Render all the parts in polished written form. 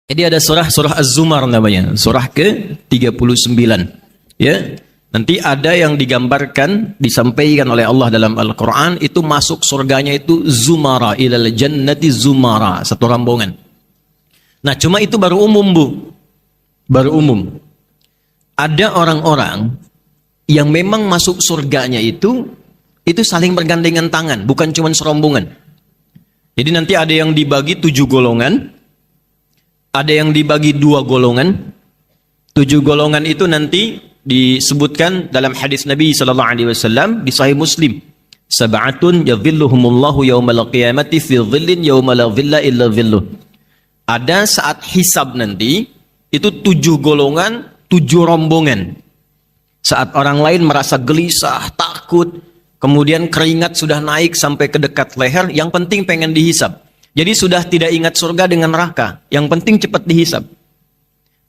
Jadi ada surah Az-Zumar namanya, surah ke-39. Ya. Nanti ada yang digambarkan, disampaikan oleh Allah dalam Al-Quran, itu masuk surganya itu zumara, ilal jannati zumara, satu rombongan. Nah cuma itu baru umum Bu, baru umum. Ada orang-orang yang memang masuk surganya itu saling bergandengan tangan, bukan cuma serombongan. Jadi nanti ada yang dibagi 7 golongan, ada yang dibagi 2 golongan. 7 golongan itu nanti disebutkan dalam hadis Nabi SAW di Sahih Muslim. Sab'atun yadhilluhumullahu yawmal qiyamati fi dhillin yawma la dhilla illa dhilluh. Ada saat hisab nanti, itu 7 golongan, 7 rombongan. Saat orang lain merasa gelisah, takut, kemudian keringat sudah naik sampai ke dekat leher, yang penting pengen dihisab. Jadi sudah tidak ingat surga dengan neraka, yang penting cepat dihisab.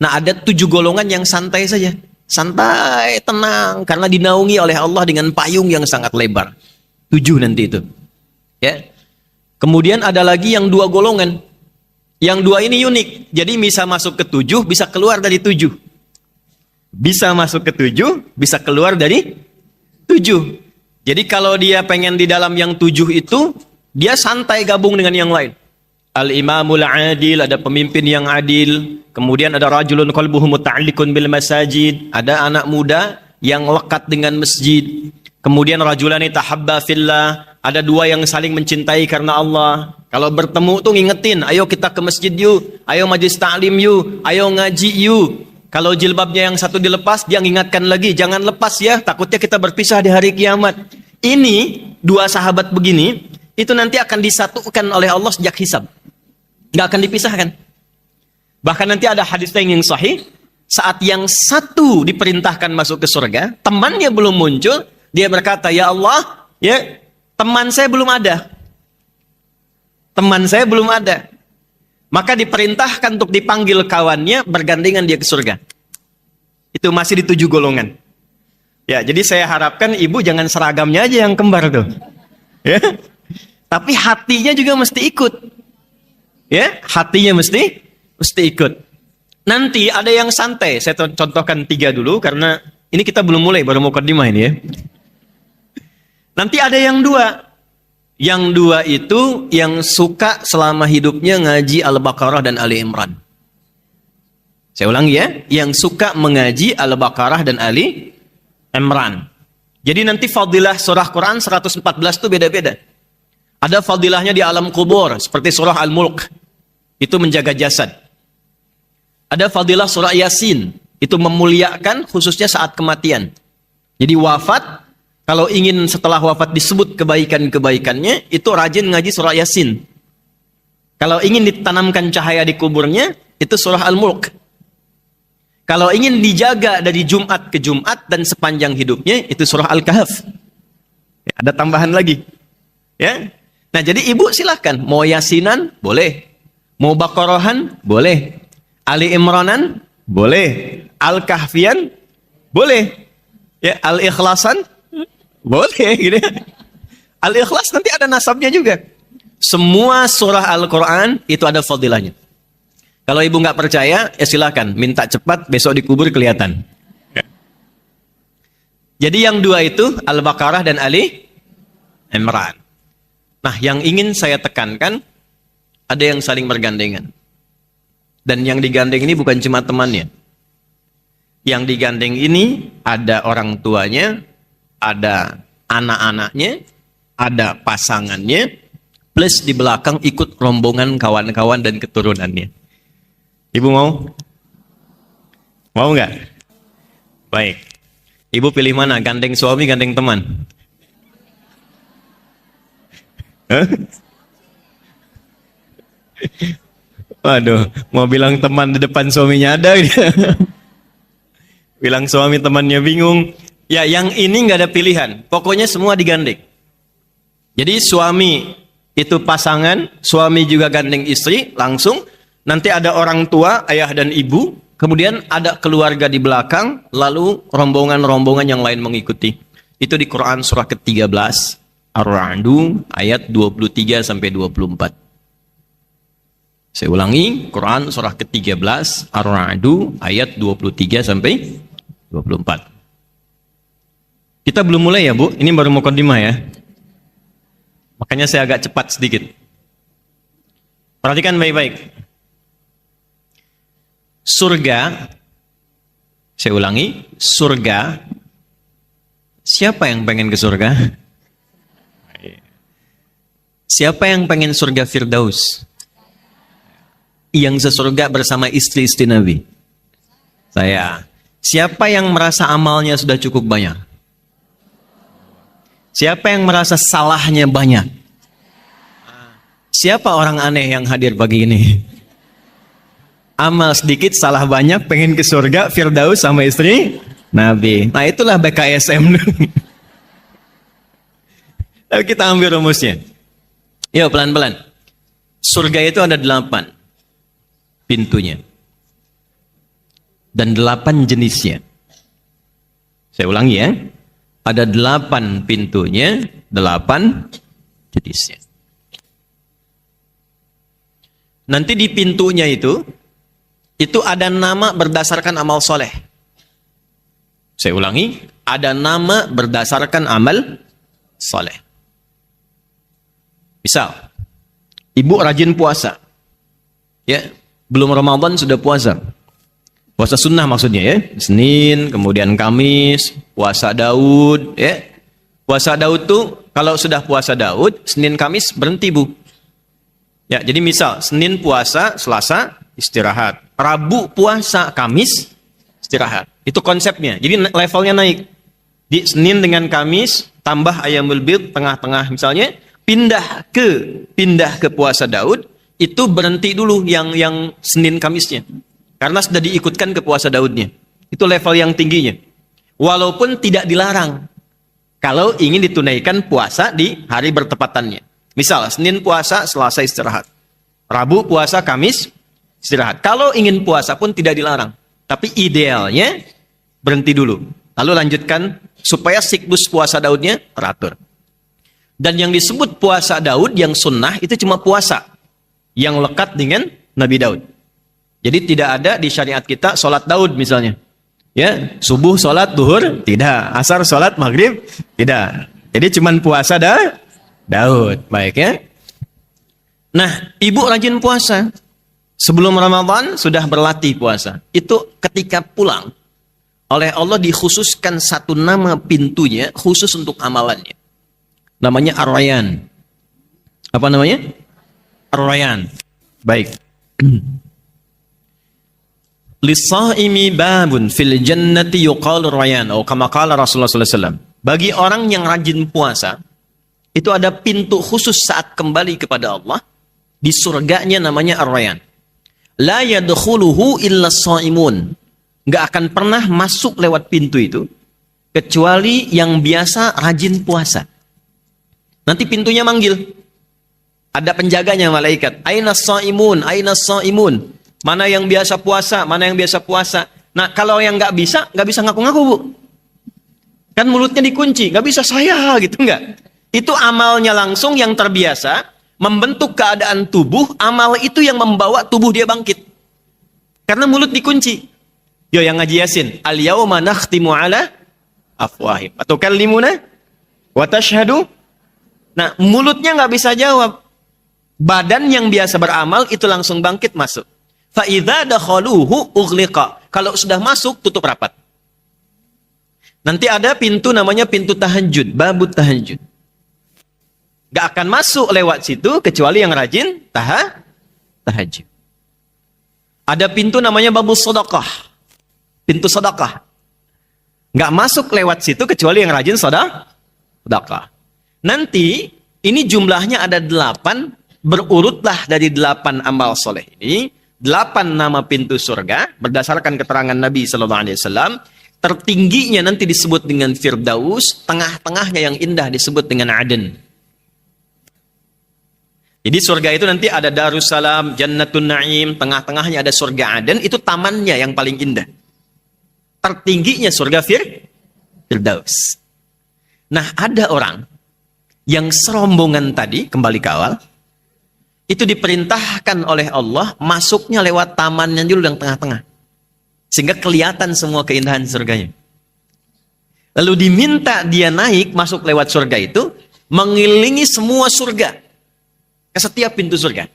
Nah ada 7 golongan yang santai saja. Santai, tenang, karena dinaungi oleh Allah dengan payung yang sangat lebar. 7 nanti itu. Ya. Kemudian ada lagi yang 2 golongan. Yang 2 ini unik. Jadi bisa masuk ke 7, bisa keluar dari 7. Bisa masuk ke 7, bisa keluar dari 7. Jadi kalau dia pengen di dalam yang 7 itu, dia santai gabung dengan yang lain. Al-imamul adil, ada pemimpin yang adil. Kemudian ada rajulun qalbuhu muta'alliqun bil masajid, ada anak muda yang lekat dengan masjid. Kemudian rajulani tahabba fillah, ada 2 yang saling mencintai karena Allah. Kalau bertemu tuh ngingetin, ayo kita ke masjid yuk, ayo majlis ta'lim yuk, ayo ngaji yuk. Kalau jilbabnya yang satu dilepas, dia ngingatkan lagi, jangan lepas ya, takutnya kita berpisah di hari kiamat. Ini 2 sahabat begini, itu nanti akan disatukan oleh Allah sejak hisab. Nggak akan dipisahkan. Bahkan nanti ada hadis yang sahih, saat yang satu diperintahkan masuk ke surga, temannya belum muncul, dia berkata, ya Allah, ya teman saya belum ada. Teman saya belum ada. Maka diperintahkan untuk dipanggil kawannya, bergandengan dia ke surga. Itu masih di 7 golongan. Ya, jadi saya harapkan ibu jangan seragamnya aja yang kembar tuh. Ya. Tapi hatinya juga mesti ikut. Ya, hatinya mesti ikut. Nanti ada yang santai. Saya contohkan 3 dulu karena ini kita belum mulai, baru mau mukadimah ini ya. Nanti ada yang 2. Yang 2 itu yang suka selama hidupnya ngaji Al-Baqarah dan Ali Imran. Saya ulangi ya, yang suka mengaji Al-Baqarah dan Ali Imran. Jadi nanti fadilah surah Quran 114 itu beda-beda. Ada fadilahnya di alam kubur, seperti surah Al-Mulk. Itu menjaga jasad. Ada fadilah surah Yasin. Itu memuliakan khususnya saat kematian. Jadi wafat, kalau ingin setelah wafat disebut kebaikan-kebaikannya, itu rajin ngaji surah Yasin. Kalau ingin ditanamkan cahaya di kuburnya, itu surah Al-Mulk. Kalau ingin dijaga dari Jumat ke Jumat dan sepanjang hidupnya, itu surah Al-Kahf. Ya, ada tambahan lagi. Ya. Nah jadi ibu silahkan, mau Yasinan, boleh. Mau Baqarahan, boleh. Ali Imranan, boleh. Al-Kahfian, boleh. Ya, Al-Ikhlasan, boleh. Gitu. Al-Ikhlas nanti ada nasabnya juga. Semua surah Al-Quran itu ada fadilahnya. Kalau ibu nggak percaya, ya silakan. Minta cepat, besok dikubur kelihatan. Ya. Jadi yang 2 itu, Al-Baqarah dan Ali Imran. Nah, yang ingin saya tekankan, ada yang saling bergandengan. Dan yang digandeng ini bukan cuma temannya. Yang digandeng ini ada orang tuanya, ada anak-anaknya, ada pasangannya, plus di belakang ikut rombongan kawan-kawan dan keturunannya. Ibu mau? Mau nggak? Baik. Ibu pilih mana? Gandeng suami, gandeng teman? Waduh, mau bilang teman di depan suaminya ada gitu. Bilang suami temannya bingung. Ya, yang ini nggak ada pilihan. Pokoknya semua digandeng. Jadi suami itu pasangan, suami juga gandeng istri, langsung. Nanti ada orang tua, ayah dan ibu. Kemudian ada keluarga di belakang, lalu rombongan-rombongan yang lain mengikuti. Itu di Quran surah ke-13, Ar-Ra'du, ayat 23-24. Saya ulangi, Quran surah ke-13 Ar-Ra'd ayat 23 sampai 24. Kita belum mulai ya Bu, ini baru mukadimah ya. Makanya saya agak cepat sedikit. Perhatikan baik-baik. Surga, saya ulangi, surga. Siapa yang pengen ke surga? Siapa yang pengen surga Firdaus? Yang sesurga bersama istri-istri Nabi? Saya. Siapa yang merasa amalnya sudah cukup banyak? Siapa yang merasa salahnya banyak? Siapa orang aneh yang hadir pagi ini? Amal sedikit, salah banyak, pengen ke surga Firdaus sama istri Nabi. Nah itulah BKSM. Lalu kita ambil rumusnya. Yuk pelan-pelan. Surga itu ada 8 pintunya. Dan 8 jenisnya. Saya ulangi ya. Ada 8 pintunya, 8 jenisnya. Nanti di pintunya itu ada nama berdasarkan amal soleh. Saya ulangi, ada nama berdasarkan amal soleh. Misal, ibu rajin puasa. Ya, belum Ramadan sudah puasa. Puasa sunnah maksudnya ya. Senin, kemudian Kamis, puasa Daud. Ya. Puasa Daud tuh, kalau sudah puasa Daud, Senin Kamis berhenti Bu. Ya, jadi misal, Senin puasa, Selasa istirahat. Rabu puasa, Kamis istirahat. Itu konsepnya. Jadi levelnya naik. Di Senin dengan Kamis, tambah Ayyamul Bid, tengah-tengah misalnya, pindah ke puasa Daud, itu berhenti dulu yang Senin Kamisnya. Karena sudah diikutkan ke puasa Daudnya. Itu level yang tingginya. Walaupun tidak dilarang. Kalau ingin ditunaikan puasa di hari bertepatannya. Misal, Senin puasa, Selasa istirahat. Rabu puasa, Kamis istirahat. Kalau ingin puasa pun tidak dilarang. Tapi idealnya berhenti dulu. Lalu lanjutkan supaya siklus puasa Daudnya teratur. Dan yang disebut puasa Daud yang sunnah itu cuma puasa yang lekat dengan Nabi Daud. Jadi tidak ada di syariat kita sholat Daud misalnya. Ya, subuh sholat duhur tidak, asar sholat maghrib tidak. Jadi cuma puasa Daud. Baik ya. Nah, ibu rajin puasa. Sebelum Ramadan sudah berlatih puasa. Itu ketika pulang oleh Allah dikhususkan satu nama pintunya khusus untuk amalannya. Namanya Ar-Rayyan. Apa namanya? Ar-Rayyan. Baik. Lis-sha'imi babun fil jannati yuqalu Ar-Rayyan. Oh, kama qala Rasulullah sallallahu alaihi wasallam. Bagi orang yang rajin puasa, itu ada pintu khusus saat kembali kepada Allah. Di surganya namanya Ar-Rayyan. La yadkhuluhu illa shaimun. Enggak akan pernah masuk lewat pintu itu kecuali yang biasa rajin puasa. Nanti pintunya manggil. Ada penjaganya malaikat. Aina shaimun, aina shaimun. Mana yang biasa puasa, mana yang biasa puasa. Nah, kalau yang nggak bisa ngaku-ngaku Bu. Kan mulutnya dikunci, nggak bisa saya gitu nggak. Itu amalnya langsung yang terbiasa membentuk keadaan tubuh, amal itu yang membawa tubuh dia bangkit. Karena mulut dikunci. Yo yang ngaji Yasin, al-yauma nakhtimu ala afwahim. Atau kallimuna wa tashhadu. Nah, mulutnya nggak bisa jawab. Badan yang biasa beramal itu langsung bangkit masuk. Fa idza dakhaluhu ughliqa. Kalau sudah masuk tutup rapat. Nanti ada pintu namanya pintu tahajud, babut tahajud. Gak akan masuk lewat situ kecuali yang rajin tahajud. Ada pintu namanya babus sedekah. Pintu sedekah. Gak masuk lewat situ kecuali yang rajin sedekah. Nanti ini jumlahnya ada 8, berurutlah dari 8 amal soleh ini. 8 nama pintu surga berdasarkan keterangan Nabi sallallahu alaihi wasallam. Tertingginya nanti disebut dengan Firdaus, tengah-tengahnya yang indah disebut dengan Aden. Jadi surga itu nanti ada Darussalam, Jannatun Naim, tengah-tengahnya ada surga Aden, itu tamannya yang paling indah. Tertingginya surga Firdaus. Nah, ada orang yang serombongan tadi kembali ke awal, itu diperintahkan oleh Allah masuknya lewat tamannya dulu yang tengah-tengah. Sehingga kelihatan semua keindahan surganya. Lalu diminta dia naik masuk lewat surga itu, mengelilingi semua surga. Ke setiap pintu surga.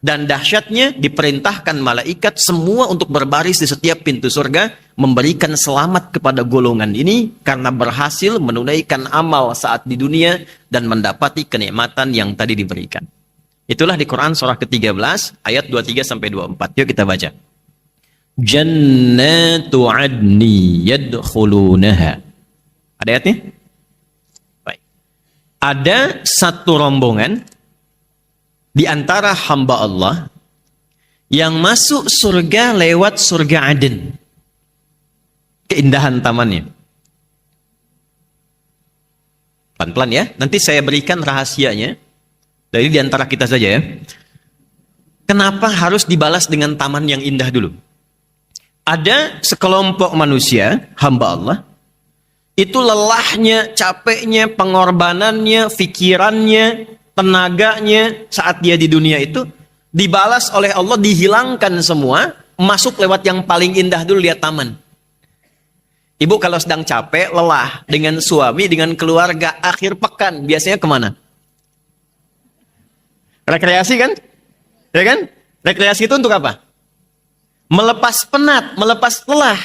Dan dahsyatnya diperintahkan malaikat semua untuk berbaris di setiap pintu surga, memberikan selamat kepada golongan ini karena berhasil menunaikan amal saat di dunia dan mendapati kenikmatan yang tadi diberikan. Itulah di Quran surah ke-13 ayat 23 sampai 24. Yuk kita baca. Jannatu adni yadkhulunaha. Ada ayatnya? Baik. Ada satu rombongan di antara hamba Allah yang masuk surga lewat surga Aden. Keindahan tamannya. Pelan-pelan ya. Nanti saya berikan rahasianya. Dari di antara kita saja ya. Kenapa harus dibalas dengan taman yang indah dulu? Ada sekelompok manusia, hamba Allah, itu lelahnya, capeknya, pengorbanannya, pikirannya, tenaganya saat dia di dunia itu dibalas oleh Allah, dihilangkan semua, masuk lewat yang paling indah dulu, lihat taman. Ibu kalau sedang capek, lelah dengan suami, dengan keluarga, akhir pekan biasanya kemana? Rekreasi kan? Ya kan? Rekreasi itu untuk apa? Melepas penat, melepas lelah.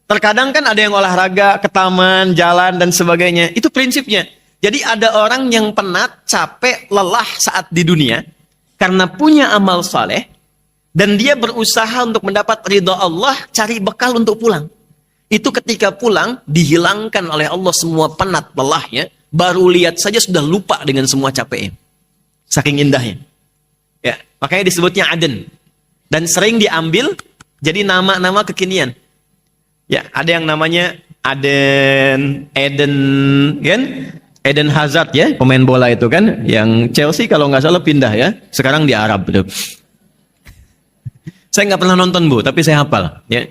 Terkadang kan ada yang olahraga ke taman, jalan dan sebagainya. Itu prinsipnya. Jadi ada orang yang penat, capek, lelah saat di dunia karena punya amal saleh dan dia berusaha untuk mendapat ridha Allah, cari bekal untuk pulang. Itu ketika pulang dihilangkan oleh Allah semua penat, lelahnya, baru lihat saja sudah lupa dengan semua capeknya. Saking indahnya. Ya, makanya disebutnya Aden. Dan sering diambil jadi nama-nama kekinian. Ya, ada yang namanya Eden, kan? Eden Hazard ya, pemain bola itu kan, yang Chelsea kalau nggak salah pindah ya, sekarang di Arab itu. Saya nggak pernah nonton Bu, tapi saya hafal. Ya.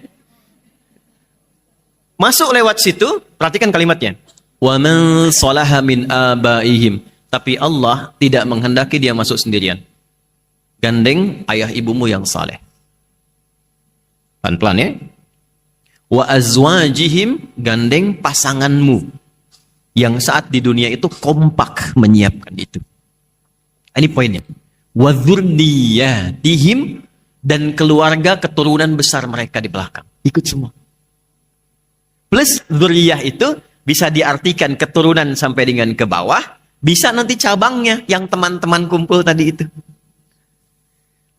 Masuk lewat situ, perhatikan kalimatnya. Wa man salaha min abaihim. Tapi Allah tidak menghendaki dia masuk sendirian. Gandeng ayah ibumu yang saleh. Pelan-pelan ya. Wa azwajihim, gandeng pasanganmu yang saat di dunia itu kompak menyiapkan itu. Ini poinnya. Wa dzurriyyatihim, dan keluarga keturunan besar mereka di belakang. Ikut semua. Plus dzurriyyah itu bisa diartikan keturunan sampai dengan ke bawah, bisa nanti cabangnya yang teman-teman kumpul tadi itu.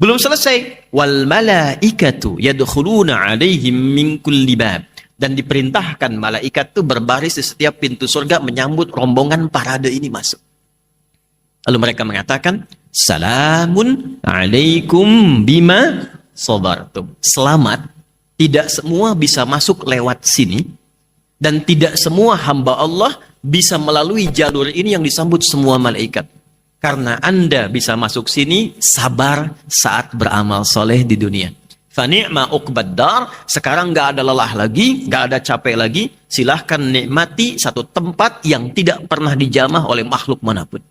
Belum selesai. Wal malaikatu yadkhuluna 'alaihim min kulli bab. Dan diperintahkan malaikat itu berbaris di setiap pintu surga menyambut rombongan parade ini masuk. Lalu mereka mengatakan, "Salamun 'alaikum bima sabartum." Selamat, tidak semua bisa masuk lewat sini dan tidak semua hamba Allah bisa melalui jalur ini yang disambut semua malaikat. Karena Anda bisa masuk sini, sabar saat beramal soleh di dunia. Fani'ma uqbad dar, sekarang nggak ada lelah lagi, nggak ada capek lagi. Silahkan nikmati satu tempat yang tidak pernah dijamah oleh makhluk manapun.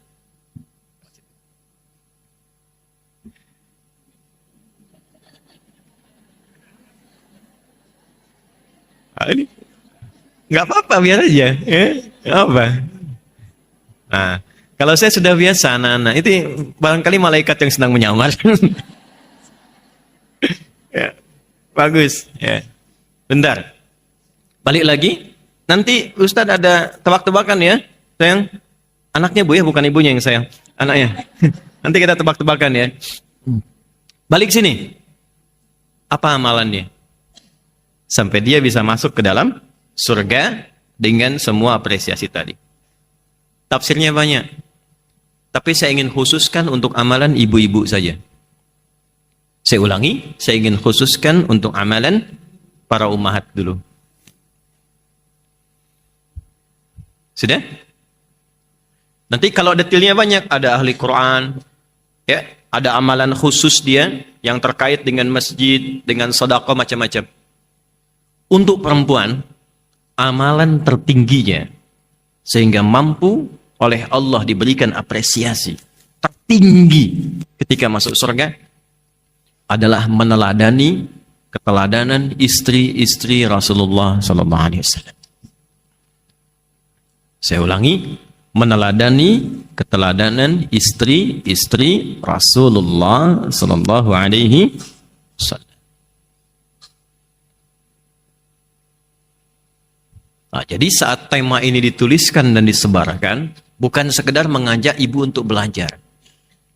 Ini nggak apa-apa, biar aja. Nggak apa. Nah. Kalau saya sudah biasa, anak-anak, itu barangkali malaikat yang sedang menyamar. Ya, bagus. Ya. Bentar. Balik lagi. Nanti Ustadz ada tebak-tebakan ya. Sayang. Anaknya Bu ya, bukan ibunya yang sayang. Anaknya. Nanti kita tebak-tebakan ya. Balik sini. Apa amalannya? Sampai dia bisa masuk ke dalam surga dengan semua apresiasi tadi. Tafsirnya banyak. Tapi saya ingin khususkan untuk amalan ibu-ibu saja. Saya ulangi, saya ingin khususkan untuk amalan para ummahat dulu. Sudah? Nanti kalau detailnya banyak, ada ahli Quran, ya, ada amalan khusus dia yang terkait dengan masjid, dengan sedekah macam-macam. Untuk perempuan, amalan tertingginya sehingga mampu oleh Allah diberikan apresiasi tertinggi ketika masuk surga adalah meneladani keteladanan istri-istri Rasulullah sallallahu alaihi wasallam. Saya ulangi, meneladani keteladanan istri-istri Rasulullah sallallahu alaihi wasallam. Nah, jadi saat tema ini dituliskan dan disebarkan, bukan sekedar mengajak ibu untuk belajar,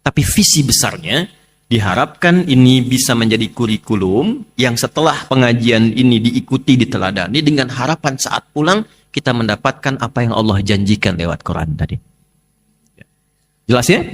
tapi visi besarnya diharapkan ini bisa menjadi kurikulum yang setelah pengajian ini diikuti, diteladani, dengan harapan saat pulang kita mendapatkan apa yang Allah janjikan lewat Quran tadi. Jelas ya?